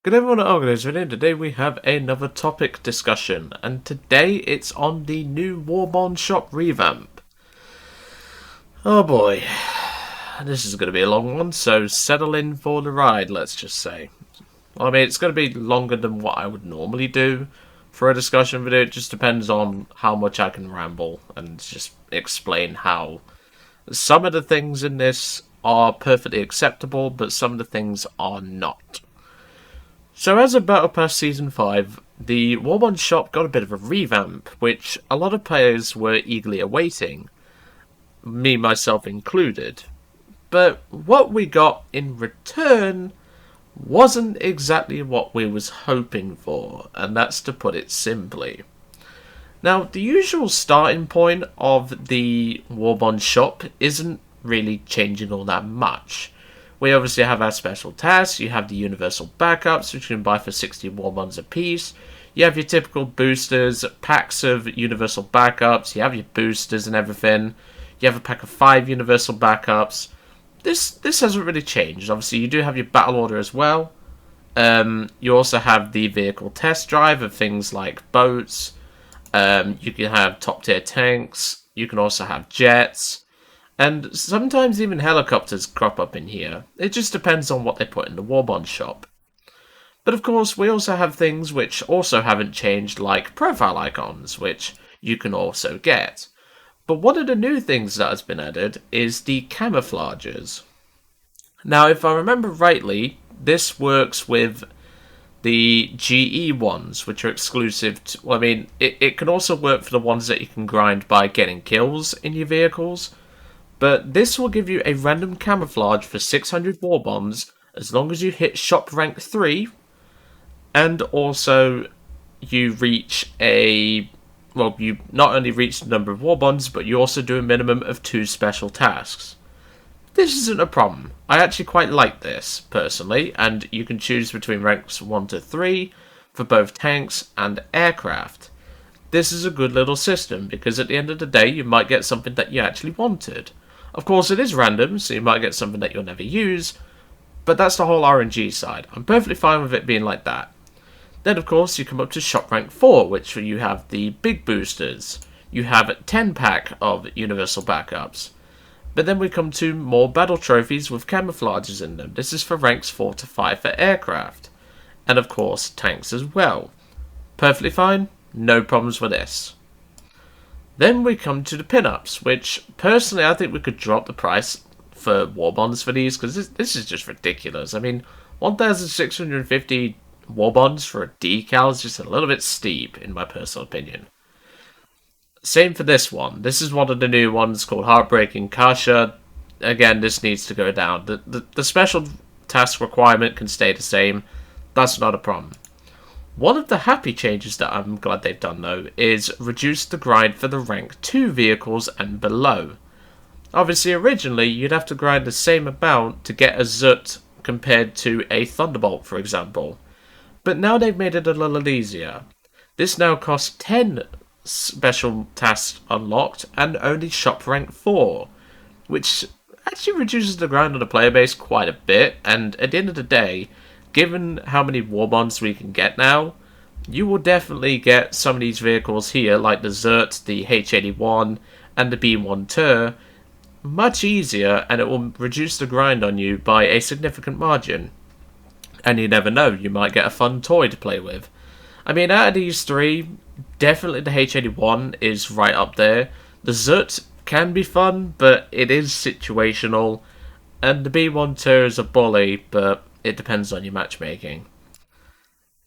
Good everyone at Organism, and today we have another topic discussion, and today it's on the new Warbonds shop revamp. Oh boy, this is going to be a long one, so settle in for the ride, let's just say. I mean, it's going to be longer than what I would normally do for a discussion video. It just depends on how much I can ramble and just explain how some of the things in this are perfectly acceptable, but some of the things are not. So as of Battle Pass Season 5, the Warbonds shop got a bit of a revamp, which a lot of players were eagerly awaiting, me myself included. But what we got in return wasn't exactly what we was hoping for, and that's to put it simply. Now, the usual starting point of the Warbonds shop isn't really changing all that much. We obviously have our special tasks, you have the universal backups, which you can buy for 60 Warbonds a piece. You have your typical boosters, packs of universal backups, you have your boosters and everything. You have a pack of 5 universal backups. This hasn't really changed. Obviously, you do have your battle order as well. You also have the vehicle test drive of things like boats. You can have top tier tanks. You can also have jets. And sometimes even helicopters crop up in here. It just depends on what they put in the Warbonds shop. But of course, we also have things which also haven't changed, like profile icons, which you can also get. But one of the new things that has been added is the Camouflages. Now, if I remember rightly, this works with the GE ones, which are exclusive to... Well, I mean, it can also work for the ones that you can grind by getting kills in your vehicles. But this will give you a random camouflage for 600 Warbonds as long as you hit shop rank 3 and also you reach a... Well, you not only reach the number of Warbonds, but you also do a minimum of 2 special tasks. This isn't a problem. I actually quite like this, personally, and you can choose between ranks 1 to 3 for both tanks and aircraft. This is a good little system, because at the end of the day, you might get something that you actually wanted. Of course, it is random, so you might get something that you'll never use, but that's the whole RNG side. I'm perfectly fine with it being like that. Then, of course, you come up to shop rank 4, which you have the big boosters. You have a 10-pack of universal backups. But then we come to more battle trophies with camouflages in them. This is for ranks 4 to 5 for aircraft. And, of course, tanks as well. Perfectly fine, no problems with this. Then we come to the pinups, which personally I think we could drop the price for Warbonds for these, because this is just ridiculous. I mean, 1,650 Warbonds for a decal is just a little bit steep, in my personal opinion. Same for this one. This is one of the new ones called Heartbreaking Kasha. Again, this needs to go down. The special task requirement can stay the same. That's not a problem. One of the happy changes that I'm glad they've done, though, is reduce the grind for the rank 2 vehicles and below. Obviously, originally, you'd have to grind the same amount to get a Zut compared to a Thunderbolt, for example. But now they've made it a little easier. This now costs 10 special tasks unlocked and only shop rank 4, which actually reduces the grind on the player base quite a bit, and at the end of the day, given how many Warbonds we can get now, you will definitely get some of these vehicles here, like the Zert, the H81, and the B1 Tur, much easier, and it will reduce the grind on you by a significant margin. And you never know, you might get a fun toy to play with. I mean, out of these 3, definitely the H81 is right up there. The Zert can be fun, but it is situational, and the B1 Tur is a bully, but it depends on your matchmaking.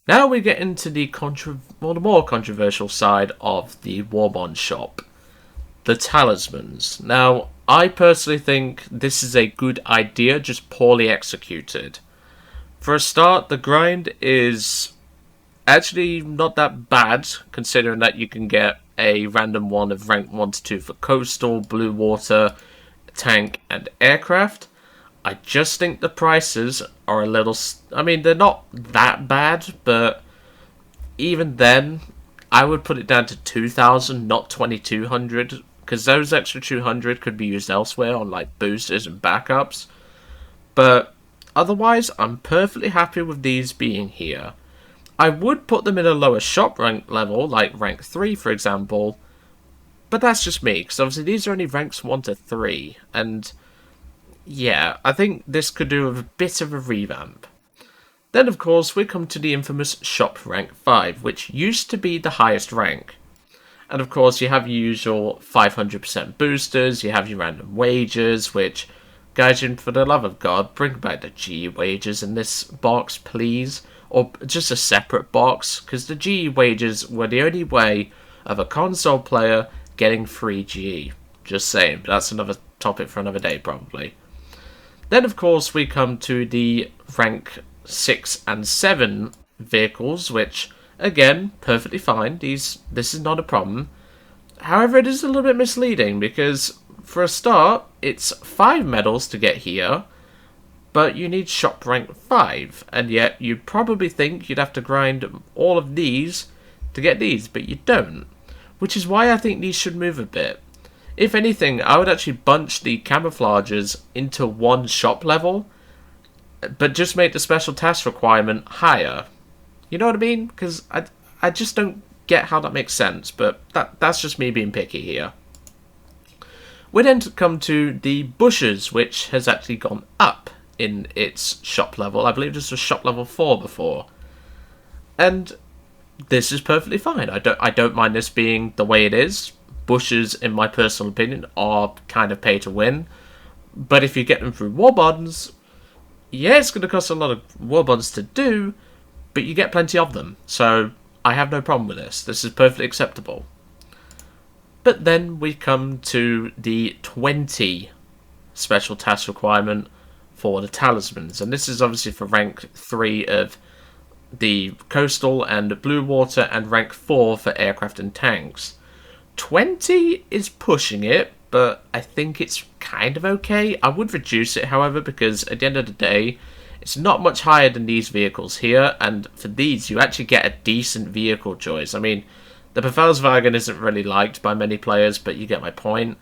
Now we get into the more controversial side of the Warbonds shop, the Talismans. Now, I personally think this is a good idea, just poorly executed. For a start, the grind is actually not that bad, considering that you can get a random one of rank 1 to 2 for coastal, blue water, tank, and aircraft. I just think the prices are a little... I mean, they're not that bad, but even then, I would put it down to 2,000, not 2,200, because those extra 200 could be used elsewhere on, like, boosters and backups. But Otherwise, I'm perfectly happy with these being here. I would put them in a lower shop rank level, like rank 3 for example, but that's just me, because obviously these are only ranks 1 to 3, and yeah, I think this could do with a bit of a revamp. Then of course we come to the infamous shop rank 5, which used to be the highest rank. And of course you have your usual 500% boosters, you have your random wages, which, guys, for the love of God, bring back the G wages in this box, please. Or just a separate box, because the G wages were the only way of a console player getting free GE. Just saying, but that's another topic for another day, probably. Then, of course, we come to the rank 6 and 7 vehicles, which, again, perfectly fine. This is not a problem. However, it is a little bit misleading, because, for a start, it's 5 medals to get here, but you need shop rank 5, and yet you'd probably think you'd have to grind all of these to get these, but you don't. Which is why I think these should move a bit. If anything, I would actually bunch the camouflages into one shop level, but just make the special task requirement higher. You know what I mean? Because I just don't get how that makes sense, but that's just me being picky here. We then come to the bushes, which has actually gone up in its shop level. I believe this was shop level 4 before. And this is perfectly fine. I don't mind this being the way it is. Bushes, in my personal opinion, are kind of pay to win. But if you get them through Warbonds, yeah, it's going to cost a lot of Warbonds to do, but you get plenty of them. So I have no problem with this. This is perfectly acceptable. But then we come to the 20 special task requirement for the Talismans. And this is obviously for rank 3 of the coastal and blue water, and rank 4 for aircraft and tanks. 20 is pushing it, but I think it's kind of okay. I would reduce it, however, because at the end of the day, it's not much higher than these vehicles here, and for these, you actually get a decent vehicle choice. I mean, the Befehlswagen isn't really liked by many players, but you get my point.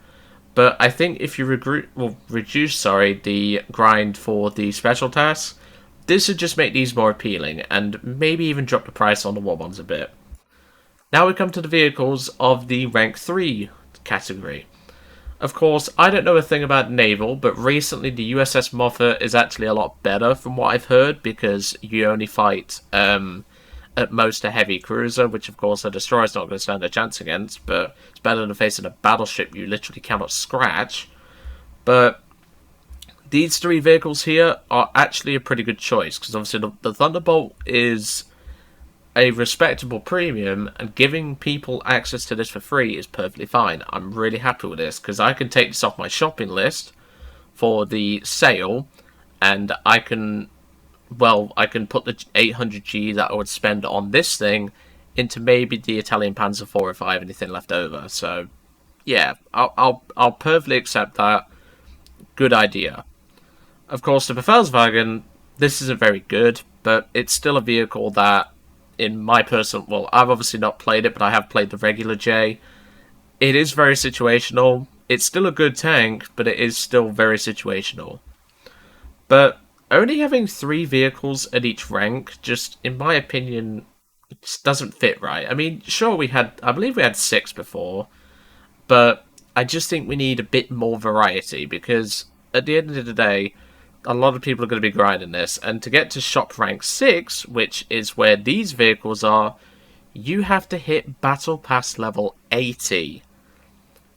But I think if you reduce the grind for the special tasks, this would just make these more appealing, and maybe even drop the price on the Warbonds a bit. Now we come to the vehicles of the rank 3 category. Of course, I don't know a thing about naval, but recently the USS Moffat is actually a lot better from what I've heard, because you only fight at most a heavy cruiser, which of course a destroyer's not going to stand a chance against, but it's better than facing a battleship you literally cannot scratch. But these 3 vehicles here are actually a pretty good choice, because obviously the Thunderbolt is a respectable premium, and giving people access to this for free is perfectly fine. I'm really happy with this, because I can take this off my shopping list for the sale, and I can put the 800G that I would spend on this thing into maybe the Italian Panzer IV if I have anything left over. So, yeah, I'll perfectly accept that. Good idea. Of course, the Befehlswagen, this isn't very good, but it's still a vehicle that, in my personal... Well, I've obviously not played it, but I have played the regular J. It is very situational. It's still a good tank, but it is still very situational. But only having 3 vehicles at each rank, just, in my opinion, just doesn't fit right. I mean, sure, I believe we had 6 before, but I just think we need a bit more variety, because at the end of the day, a lot of people are going to be grinding this, and to get to shop rank 6, which is where these vehicles are, you have to hit Battle Pass level 80,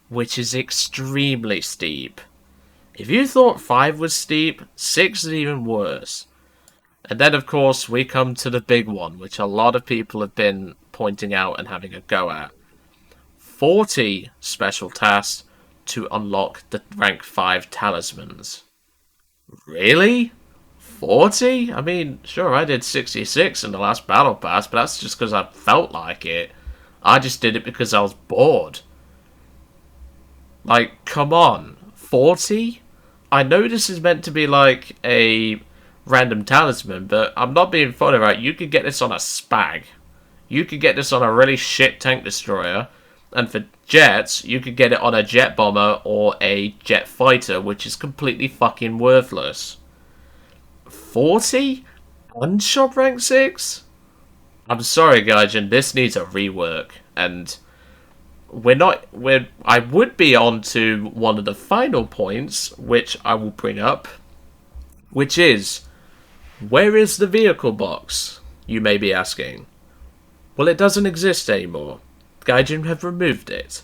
which is extremely steep. If you thought 5 was steep, 6 is even worse. And then, of course, we come to the big one, which a lot of people have been pointing out and having a go at. 40 special tasks to unlock the rank 5 Talismans. Really? 40? I mean, sure, I did 66 in the last Battle Pass, but that's just because I felt like it. I just did it because I was bored. Like, come on. 40? I know this is meant to be like a random talisman, but I'm not being funny, right? You could get this on a Spag. You could get this on a really shit tank destroyer. And for jets, you could get it on a jet bomber or a jet fighter, which is completely fucking worthless. 40 and shop rank 6? I'm sorry, Gaijin, this needs a rework, and I would be on to one of the final points, which I will bring up, which is, where is the vehicle box? You may be asking. Well, it doesn't exist anymore. Gaijin have removed it.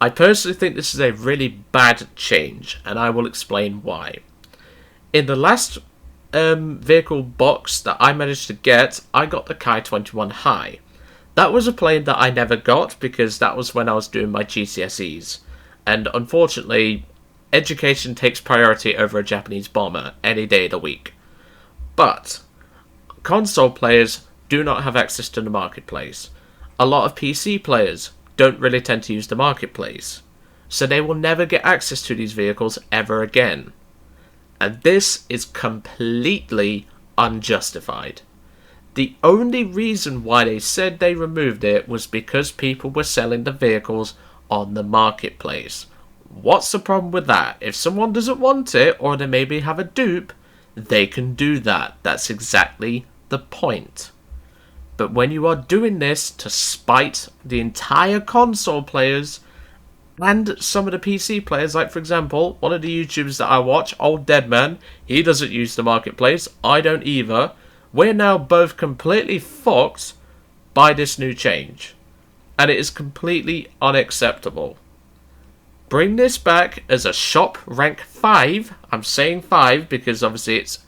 I personally think this is a really bad change, and I will explain why. In the last vehicle box that I managed to get, I got the Kai 21 High. That was a plane that I never got because that was when I was doing my GCSEs. And unfortunately, education takes priority over a Japanese bomber any day of the week. But console players do not have access to the marketplace. A lot of PC players don't really tend to use the marketplace. So they will never get access to these vehicles ever again. And this is completely unjustified. The only reason why they said they removed it was because people were selling the vehicles on the marketplace. What's the problem with that? If someone doesn't want it, or they maybe have a dupe, they can do that. That's exactly the point. But when you are doing this to spite the entire console players and some of the PC players, like for example, one of the YouTubers that I watch, Old Deadman, he doesn't use the marketplace, I don't either. We're now both completely fucked by this new change. And it is completely unacceptable. Bring this back as a shop rank 5. I'm saying 5 because obviously it's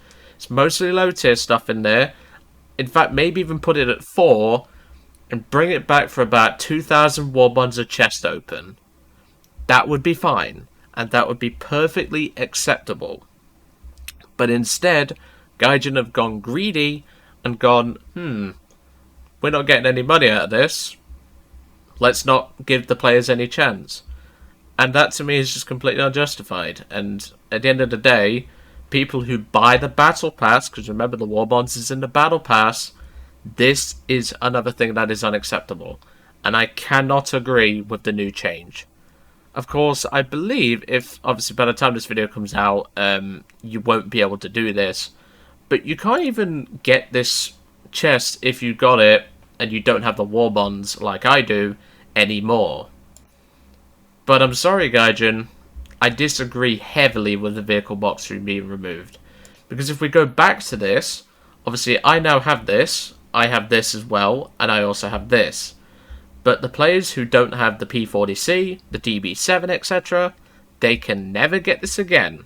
mostly low tier stuff in there. In fact, maybe even put it at 4 and bring it back for about 2,000 Warbonds a chest open. That would be fine, and that would be perfectly acceptable. But instead, Gaijin have gone greedy and gone, we're not getting any money out of this. Let's not give the players any chance. And that to me is just completely unjustified. And at the end of the day, people who buy the Battle Pass, because remember the Warbonds is in the Battle Pass, this is another thing that is unacceptable. And I cannot agree with the new change. Of course, I believe if, obviously by the time this video comes out, you won't be able to do this. But you can't even get this chest if you got it and you don't have the Warbonds like I do anymore. But I'm sorry, Gaijin, I disagree heavily with the vehicle box being removed. Because if we go back to this, obviously I now have this, I have this as well, and I also have this. But the players who don't have the P40C, the DB7, etc., they can never get this again.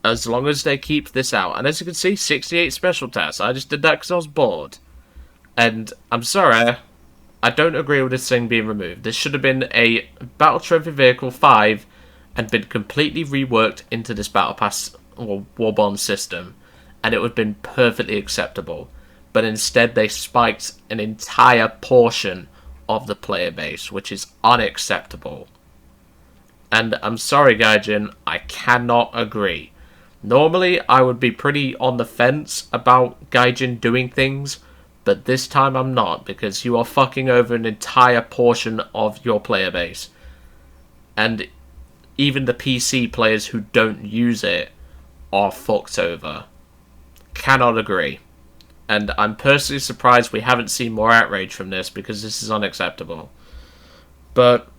As long as they keep this out. And as you can see, 68 special tasks. I just did that because I was bored. And I'm sorry, I don't agree with this thing being removed. This should have been a Battle Trophy Vehicle 5 and been completely reworked into this Battle Pass or Warbond system. And it would have been perfectly acceptable. But instead they spiked an entire portion of the player base, which is unacceptable. And I'm sorry, Gaijin, I cannot agree. Normally, I would be pretty on the fence about Gaijin doing things, but this time I'm not, because you are fucking over an entire portion of your player base. And even the PC players who don't use it are fucked over. Cannot agree. And I'm personally surprised we haven't seen more outrage from this, because this is unacceptable. But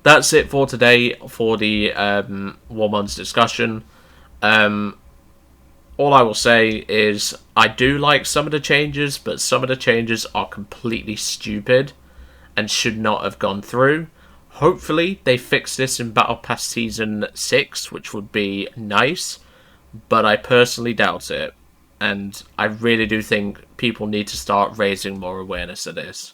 that's it for today for the Warbonds discussion. All I will say is I do like some of the changes, but some of the changes are completely stupid and should not have gone through. Hopefully they fix this in Battle Pass Season 6, which would be nice, but I personally doubt it. And I really do think people need to start raising more awareness of this.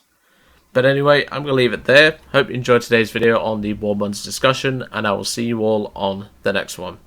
But anyway, I'm going to leave it there. Hope you enjoyed today's video on the Warbonds discussion, and I will see you all on the next one.